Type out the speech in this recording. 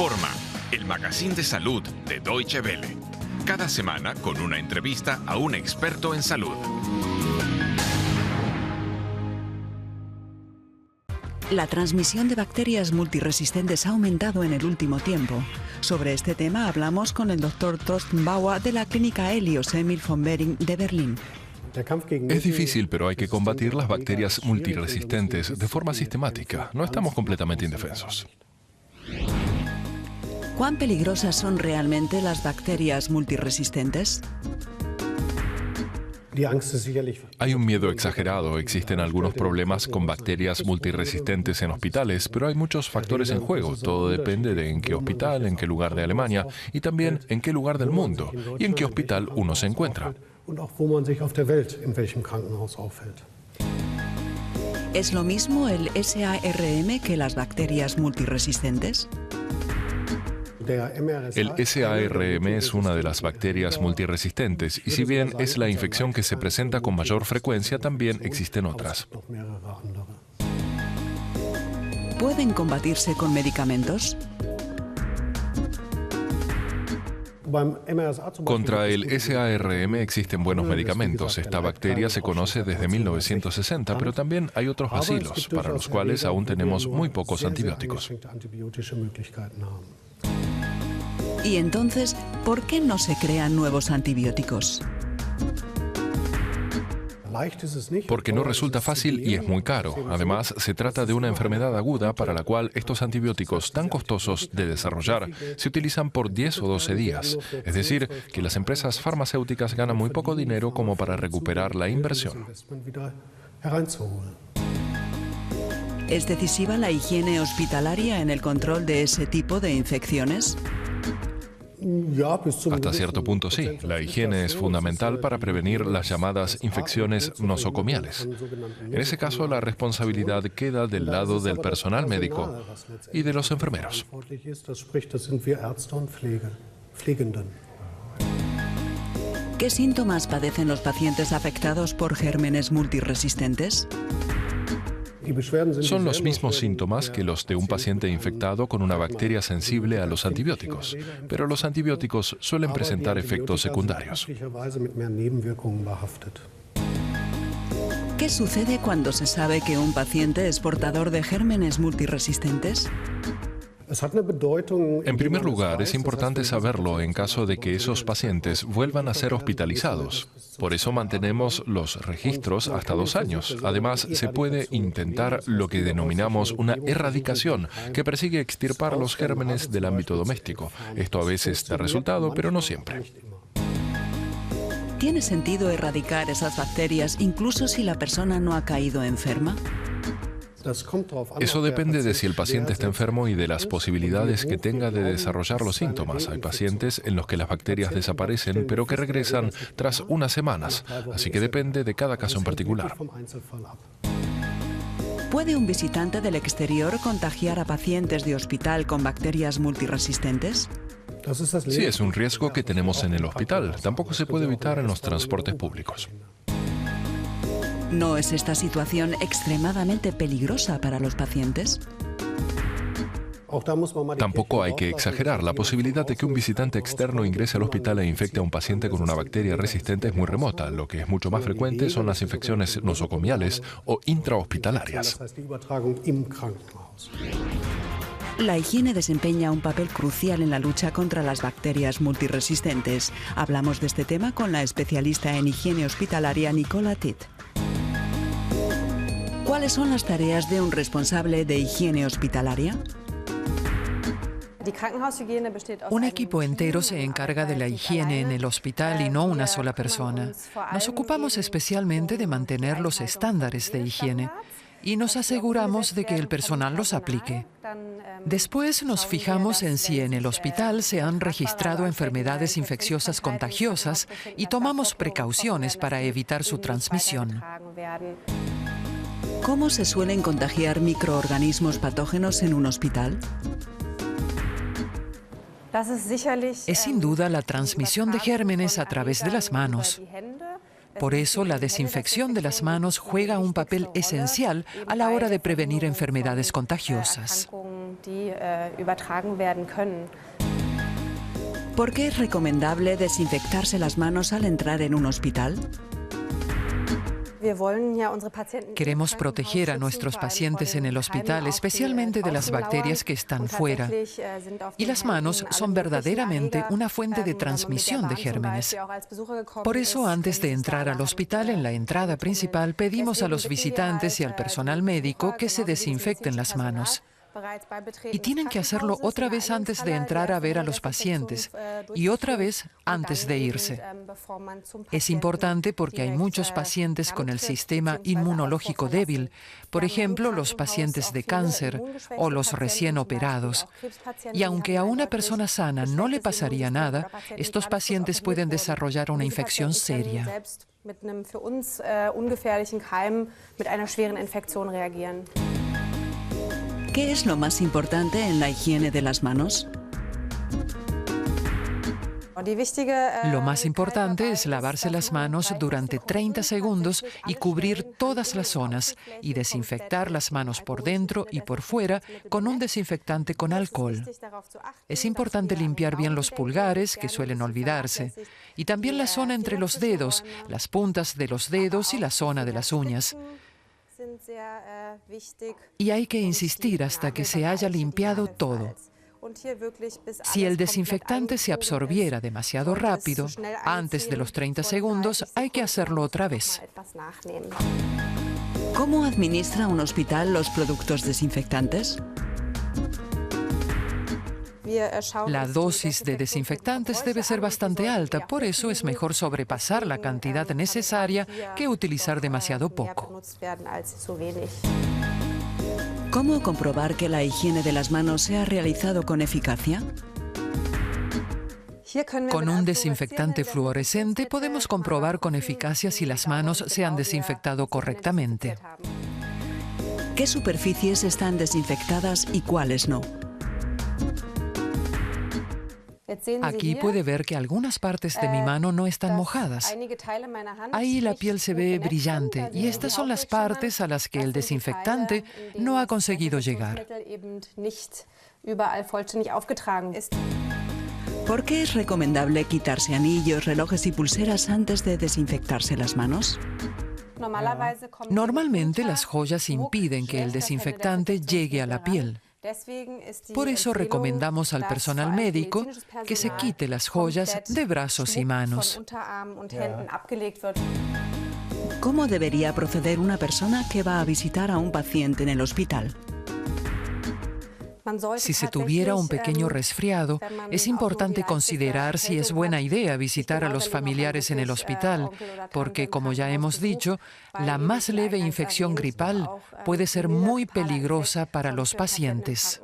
Informa, el magazine de salud de Deutsche Welle. Cada semana con una entrevista a un experto en salud. La transmisión de bacterias multiresistentes ha aumentado en el último tiempo. Sobre este tema hablamos con el Dr. Thorsten Bauer de la clínica Helios Emil von Behring de Berlín. Es difícil, pero hay que combatir las bacterias multiresistentes de forma sistemática. No estamos completamente indefensos. ¿Cuán peligrosas son realmente las bacterias multiresistentes? Hay un miedo exagerado. Existen algunos problemas con bacterias multiresistentes en hospitales, pero hay muchos factores en juego. Todo depende de en qué hospital, en qué lugar de Alemania y también en qué lugar del mundo y en qué hospital uno se encuentra. ¿Es lo mismo el SARM que las bacterias multiresistentes? El SARM es una de las bacterias multiresistentes y si bien es la infección que se presenta con mayor frecuencia, también existen otras. ¿Pueden combatirse con medicamentos? Contra el SARM existen buenos medicamentos. Esta bacteria se conoce desde 1960, pero también hay otros bacilos, para los cuales aún tenemos muy pocos antibióticos. Y entonces, ¿por qué no se crean nuevos antibióticos? Porque no resulta fácil y es muy caro. Además, se trata de una enfermedad aguda para la cual estos antibióticos tan costosos de desarrollar se utilizan por 10 o 12 días. Es decir, que las empresas farmacéuticas ganan muy poco dinero como para recuperar la inversión. ¿Es decisiva la higiene hospitalaria en el control de ese tipo de infecciones? Hasta cierto punto sí. La higiene es fundamental para prevenir las llamadas infecciones nosocomiales. En ese caso, la responsabilidad queda del lado del personal médico y de los enfermeros. ¿Qué síntomas padecen los pacientes afectados por gérmenes multiresistentes? Son los mismos síntomas que los de un paciente infectado con una bacteria sensible a los antibióticos, pero los antibióticos suelen presentar efectos secundarios. ¿Qué sucede cuando se sabe que un paciente es portador de gérmenes multiresistentes? En primer lugar, es importante saberlo en caso de que esos pacientes vuelvan a ser hospitalizados. Por eso mantenemos los registros hasta 2 años. Además, se puede intentar lo que denominamos una erradicación, que persigue extirpar los gérmenes del ámbito doméstico. Esto a veces da resultado, pero no siempre. ¿Tiene sentido erradicar esas bacterias incluso si la persona no ha caído enferma? Eso depende de si el paciente está enfermo y de las posibilidades que tenga de desarrollar los síntomas. Hay pacientes en los que las bacterias desaparecen, pero que regresan tras unas semanas, así que depende de cada caso en particular. ¿Puede un visitante del exterior contagiar a pacientes de hospital con bacterias multiresistentes? Sí, es un riesgo que tenemos en el hospital. Tampoco se puede evitar en los transportes públicos. ¿No es esta situación extremadamente peligrosa para los pacientes? Tampoco hay que exagerar. La posibilidad de que un visitante externo ingrese al hospital e infecte a un paciente con una bacteria resistente es muy remota. Lo que es mucho más frecuente son las infecciones nosocomiales o intrahospitalarias. La higiene desempeña un papel crucial en la lucha contra las bacterias multiresistentes. Hablamos de este tema con la especialista en higiene hospitalaria Nicola Titt. ¿Cuáles son las tareas de un responsable de higiene hospitalaria? Un equipo entero se encarga de la higiene en el hospital y no una sola persona. Nos ocupamos especialmente de mantener los estándares de higiene y nos aseguramos de que el personal los aplique. Después nos fijamos en si en el hospital se han registrado enfermedades infecciosas contagiosas y tomamos precauciones para evitar su transmisión. ¿Cómo se suelen contagiar microorganismos patógenos en un hospital? Es sin duda la transmisión de gérmenes a través de las manos. Por eso, la desinfección de las manos juega un papel esencial a la hora de prevenir enfermedades contagiosas. ¿Por qué es recomendable desinfectarse las manos al entrar en un hospital? Queremos proteger a nuestros pacientes en el hospital, especialmente de las bacterias que están fuera. Y las manos son verdaderamente una fuente de transmisión de gérmenes. Por eso, antes de entrar al hospital, en la entrada principal, pedimos a los visitantes y al personal médico que se desinfecten las manos. Y tienen que hacerlo otra vez antes de entrar a ver a los pacientes y otra vez antes de irse. Es importante porque hay muchos pacientes con el sistema inmunológico débil, por ejemplo, los pacientes de cáncer o los recién operados. Y aunque a una persona sana no le pasaría nada, estos pacientes pueden desarrollar una infección seria. ¿Qué es lo más importante en la higiene de las manos? Lo más importante es lavarse las manos durante 30 segundos y cubrir todas las zonas y desinfectar las manos por dentro y por fuera con un desinfectante con alcohol. Es importante limpiar bien los pulgares, que suelen olvidarse, y también la zona entre los dedos, las puntas de los dedos y la zona de las uñas. Y hay que insistir hasta que se haya limpiado todo. Si el desinfectante se absorbiera demasiado rápido, antes de los 30 segundos, hay que hacerlo otra vez. ¿Cómo administra un hospital los productos desinfectantes? La dosis de desinfectantes debe ser bastante alta, por eso es mejor sobrepasar la cantidad necesaria que utilizar demasiado poco. ¿Cómo comprobar que la higiene de las manos se ha realizado con eficacia? Con un desinfectante fluorescente podemos comprobar con eficacia si las manos se han desinfectado correctamente. ¿Qué superficies están desinfectadas y cuáles no? Aquí puede ver que algunas partes de mi mano no están mojadas. Ahí la piel se ve brillante y estas son las partes a las que el desinfectante no ha conseguido llegar. ¿Por qué es recomendable quitarse anillos, relojes y pulseras antes de desinfectarse las manos? Normalmente las joyas impiden que el desinfectante llegue a la piel. Por eso recomendamos al personal médico que se quite las joyas de brazos y manos. ¿Cómo debería proceder una persona que va a visitar a un paciente en el hospital? Si se tuviera un pequeño resfriado, es importante considerar si es buena idea visitar a los familiares en el hospital, porque, como ya hemos dicho, la más leve infección gripal puede ser muy peligrosa para los pacientes.